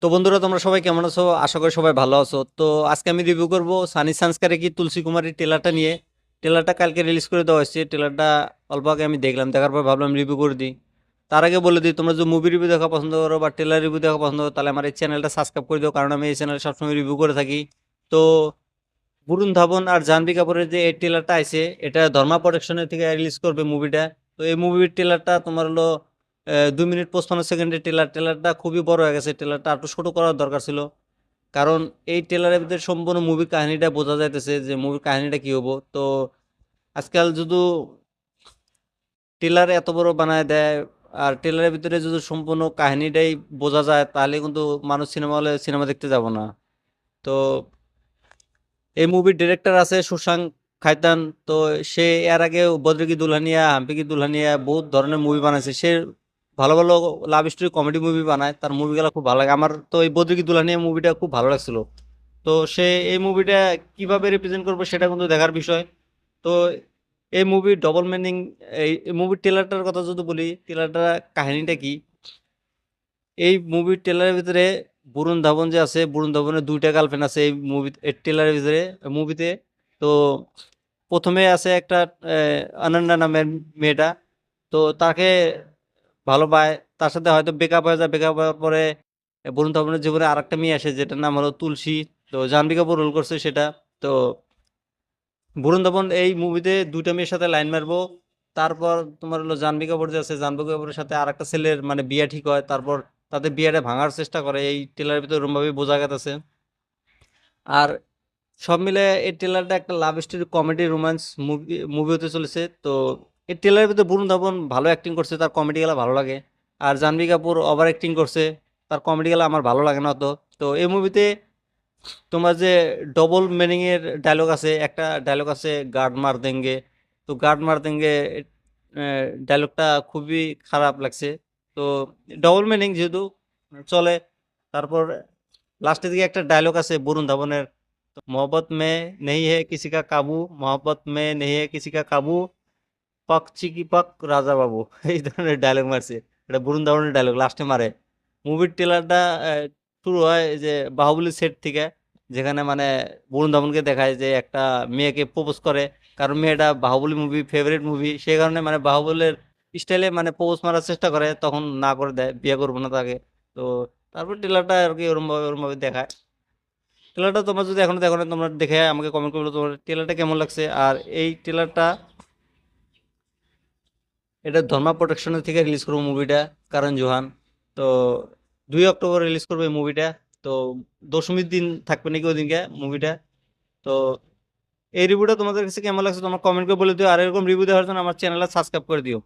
তো বন্ধুরা তোমরা সবাই কেমন আছো? আশা করি সবাই ভালো আছো। তো আজকে আমি রিভিউ করব সানি সংস্কারে কি তুলসী কুমারী টেলারটা নিয়ে। টেলারটা কালকে রিলিজ করে দেওয়া হয়েছে। টেলারটা অল্প আগে আমি দেখলাম, দেখার পর ভাবলাম রিভিউ করে দিই। তার আগে বলে দিই, তোমরা যদি মুভি রিভিউ দেখা পছন্দ করো বা টেলার রিভিউ দেখা পছন্দ করো, তাহলে আমার এই চ্যানেলটা সাবস্ক্রাইব করে দিও, কারণ আমি এই চ্যানেলে সবসময় রিভিউ করে থাকি। তো বরুণ ধাবন আর জাহ্নবী কাপুরের যে এই ট্রেলারটা আছে, এটা ধর্মা প্রোডাকশনের থেকে রিলিজ করবে মুভিটা। তো এই মুভির ট্রেলারটা তোমার হলো 2 মিনিট 55 সেকেন্ডের ট্রেলারটা খুবই বড় হয়ে গেছে। ট্রেলারটা একটু ছোট করার দরকার ছিল, কারণ এই ট্রেলারের ভিতরে সম্পূর্ণ মুভির কাহিনীটা বোঝা যাইতেছে যে মুভির কাহিনীটা কি হবো। তো আজকাল যদি ট্রেলার এত বড় বানায় দেয় আর ট্রেলারের ভিতরে যদি সম্পূর্ণ কাহিনীটাই বোঝা যায়, তাহলে কিন্তু মানুষ সিনেমা হলে সিনেমা দেখতে যাব না। তো এই মুভির ডিরেক্টর আছে সুশাঙ্ক খাইতান। তো সে এর আগে বদ্র কি দুলহানিয়া, হাম্পি কি দুলহানিয়া বহুত ধরনের মুভি বানাইছে। সে ভালো ভালো লাভ স্টোরি কমেডি মুভি বানায়, তার মুভিগুলো খুব ভালো লাগে আমার। তো এই বদ্র কি দুলহানিয়া মুভিটা খুব ভালো লাগছিল। তো সে এই মুভিটা কিভাবে রিপ্রেজেন্ট করবে সেটা কিন্তু দেখার বিষয়। তো এই মুভির ডবল মিনিং, এই মুভির ট্রেলারটার কথা যদি বলি, ট্রেলারটার কাহিনীটা কি। এই মুভির ট্রেলারের ভিতরে বরুণ ধাবন যে আছে, বরুণ ধাবনের 2টা গার্লফ্রেন্ড আছে এই মুভি ট্রেলারের ভিতরে মুভিতে। তো প্রথমে আছে একটা অনন্যা নামের মেয়েটা। তো তাকে ভালো পায়, তার সাথে হয়তো ব্রেকআপ হয়ে যায়। ব্রেকআপ হওয়ার পরে বরুণ ধাবনের জীবনে আরেকটা মেয়ে আসে, যেটার নাম হলো তুলসী। তো জাহ্নবী কাপুর রোল করছে সেটা। তো বরুণ ধাবন এই মুভিতে 2টা মেয়ের সাথে লাইন মারবো। তারপর তোমার হলো জাহ্নবী কাপুর যে আছে, জাহ্নবী কাপুরের সাথে আরেকটা ছেলের মানে বিয়ে ঠিক হয়। তারপর তাদের বিয়েটা ভাঙার চেষ্টা করে, এই ট্রেলারের ভিতরে ওরমভাবে বোঝা গেছে। আর সব মিলে এই ট্রেলারটা একটা love story comedy romance movie movie হতে চলেছে। তো এই ট্রেলারের ভিতরে বরুণ ধাবন ভালো অ্যাক্টিং করছে, তার কমেডি গুলা ভালো লাগে। আর জাহ্নবী কাপুর ওভার অ্যাক্টিং করছে, তার কমেডি গুলা আমার ভালো লাগে না অত। তো এই মুভিতে তোমার যে ডবল মিনিং এর ডায়লগ আছে, একটা ডায়লগ আছে গার্ড মার দেঙ্গে। তো গার্ড মার দেঙ্গে ডায়লগটা খুবই খারাপ লাগছে। তো ডবল মিনিং যেহেতু চলে। তারপর লাস্টের দিকে একটা ডায়লগ আছে বরুণ ধাবনের, তো मोहब्बत में नहीं है किसी का काबू, मोहब्बत में नहीं है किसी का काबू, पक चिकी पक রাজা বাবু। এই ধরনের ডায়লগ মারছে। এটা বরুণ ধাবনের ডায়লগ লাস্টে মারে। মুভির ট্রেলারটা শুরু হয় এই যে বাহুবলী সেট থেকে, যেখানে মানে বরুণ ধাবনকে দেখায় যে একটা মেয়েকে প্রপোজ করে। কারণ মেয়েটা বাহুবলী মুভি ফেভারিট মুভি, সেই কারণে মানে বাহুবলের স্টাইলে মানে প্রপোজ মারার চেষ্টা করে, তখন না করে দেয়, বিয়ে করবো না তাকে। তো তারপর ট্রেলারটা আর কি ওরমভাবে দেখায়। ট্রেলারটা তোমরা যদি এখনো দেখো না, তোমরা দেখে আমাকে কমেন্ট করবে তোমার ট্রেলারটা কেমন লাগছে। আর এই ট্রেলারটা এটা ধর্মা প্রোডাকশনের থেকে রিলিজ করবো মুভিটা, কারণ জোহান। তো 2 অক্টোবর রিলিজ করবে এই মুভিটা। তো দশমীর দিন থাকবে নাকি ওদিনকে মুভিটা। তো এই রিভিউটা তোমাদের কাছে কেমন লাগছে তোমার কমেন্ট করে বলে দিও। আর এরকম রিভিউ দেওয়ার জন্য আমার চ্যানেলটা সাবস্ক্রাইব করে দিও।